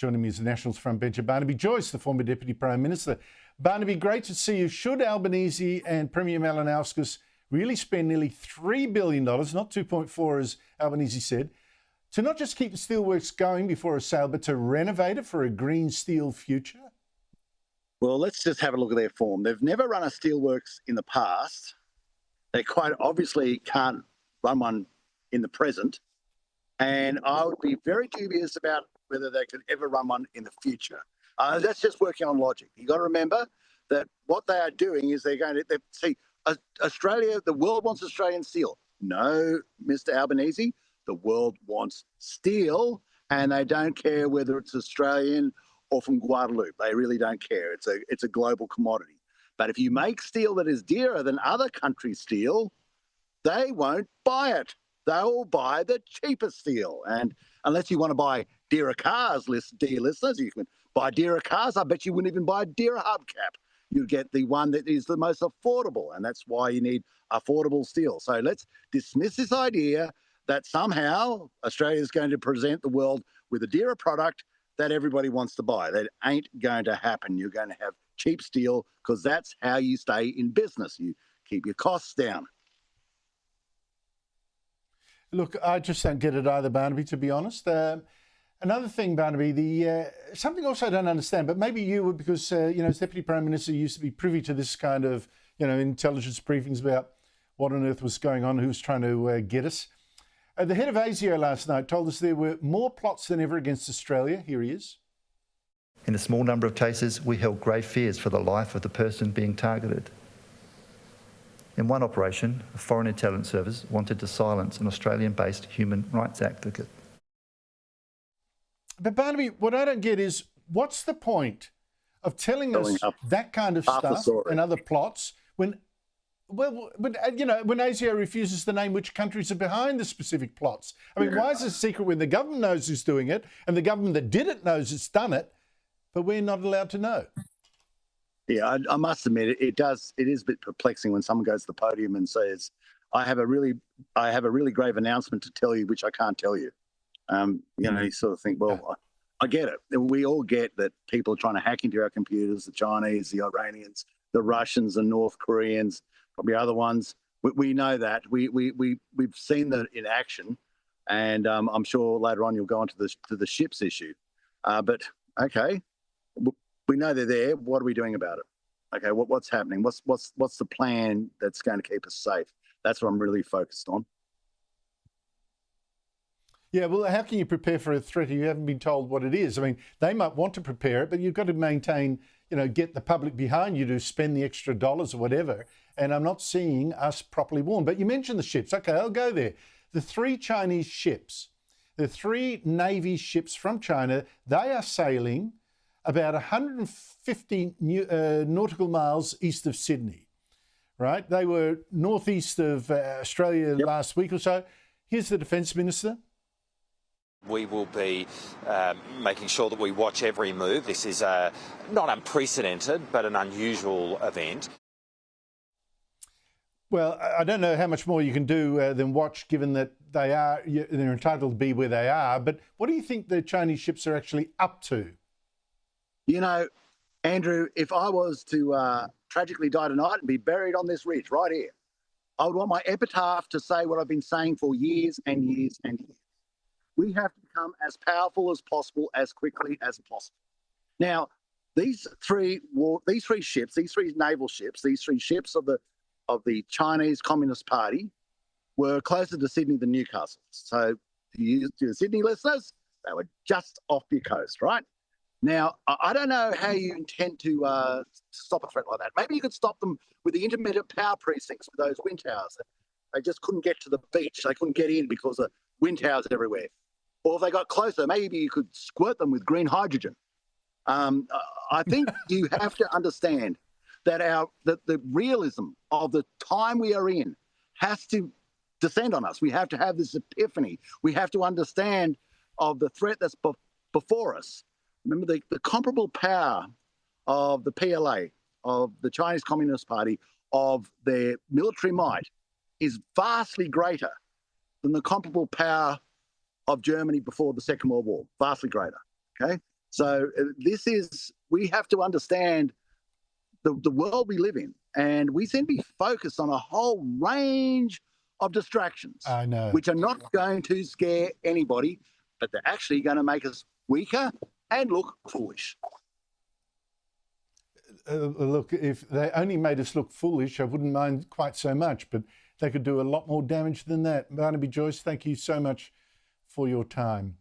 Joining me is the Nationals frontbencher Barnaby Joyce, the former Deputy Prime Minister. Barnaby, great to see you. Should Albanese and Premier Malinowskis really spend nearly $3 billion, not 2.4 as Albanese said, to not just keep the steelworks going before a sale, but to renovate it for a green steel future? Well, let's just have a look at their form. They've never run a steelworks in the past. They quite obviously can't run one in the present. And I would be very dubious about whether they could ever run one in the future. That's just working on logic. You've got to remember that what they are doing is see, Australia, the world wants Australian steel. No, Mr. Albanese, the world wants steel, and they don't care whether it's Australian or from Guadeloupe. They really don't care. It's a global commodity. But if you make steel that is dearer than other countries' steel, they won't buy it. They'll buy the cheaper steel. And unless you want to buy dearer cars, dear listeners, you can buy dearer cars. I bet you wouldn't even buy a dearer hubcap. You get the one that is the most affordable, and that's why you need affordable steel. So let's dismiss this idea that somehow Australia is going to present the world with a dearer product that everybody wants to buy. That ain't going to happen. You're going to have cheap steel because that's how you stay in business. You keep your costs down. Look, I just don't get it either, Barnaby, to be honest. Another thing, Barnaby, something else I don't understand, but maybe you would, because, as Deputy Prime Minister, you used to be privy to this kind of, intelligence briefings about what on earth was going on, who was trying to get us. The head of ASIO last night told us there were more plots than ever against Australia. Here he is. In a small number of cases, we held grave fears for the life of the person being targeted. In one operation, a foreign intelligence service wanted to silence an Australian-based human rights advocate. But Barnaby, what I don't get is, what's the point of telling us that kind of stuff and other plots when ASIO refuses to name which countries are behind the specific plots? I mean, why is it a secret when the government knows who's doing it and the government that did it knows it's done it, but we're not allowed to know? Yeah, I must admit it is a bit perplexing when someone goes to the podium and says, I have a really grave announcement to tell you, which I can't tell you. You sort of think, well, I get it. We all get that people are trying to hack into our computers, the Chinese, the Iranians, the Russians, the North Koreans, probably other ones. We know that. We've seen that in action, and I'm sure later on you'll go on to the ships issue. But okay, we know they're there. What are we doing about it? Okay, what's happening? What's the plan that's going to keep us safe? That's what I'm really focused on. Yeah, well, how can you prepare for a threat if you haven't been told what it is? I mean, they might want to prepare it, but you've got to maintain, get the public behind you to spend the extra dollars or whatever. And I'm not seeing us properly warned. But you mentioned the ships. Okay, I'll go there. The 3 Chinese ships, the 3 Navy ships from China, they are sailing about 150 nautical miles east of Sydney, right? They were northeast of Australia last week or so. Here's the Defence Minister. We will be making sure that we watch every move. This is not unprecedented, but an unusual event. Well, I don't know how much more you can do than watch, given that they're entitled to be where they are. But what do you think the Chinese ships are actually up to? Andrew, if I was to tragically die tonight and be buried on this ridge right here, I would want my epitaph to say what I've been saying for years and years and years. We have to become as powerful as possible, as quickly as possible. Now, these three ships, these 3 naval ships, these 3 ships of the Chinese Communist Party were closer to Sydney than Newcastle. So, to the Sydney listeners, they were just off your coast, right? Now, I don't know how you intend to stop a threat like that. Maybe you could stop them with the intermittent power precincts with those wind towers. They just couldn't get to the beach. They couldn't get in because of wind towers everywhere. Or if they got closer, maybe you could squirt them with green hydrogen. I think you have to understand that the realism of the time we are in has to descend on us. We have to have this epiphany. We have to understand of the threat that's before us. Remember, the comparable power of the PLA, of the Chinese Communist Party, of their military might is vastly greater than the comparable power of Germany before the Second World War, vastly greater, okay? So we have to understand the world we live in, and we seem to be focused on a whole range of distractions, I know. which are not going to scare anybody, but they're actually going to make us weaker and look foolish. Look, if they only made us look foolish, I wouldn't mind quite so much, but they could do a lot more damage than that. Barnaby Joyce, thank you so much for your time.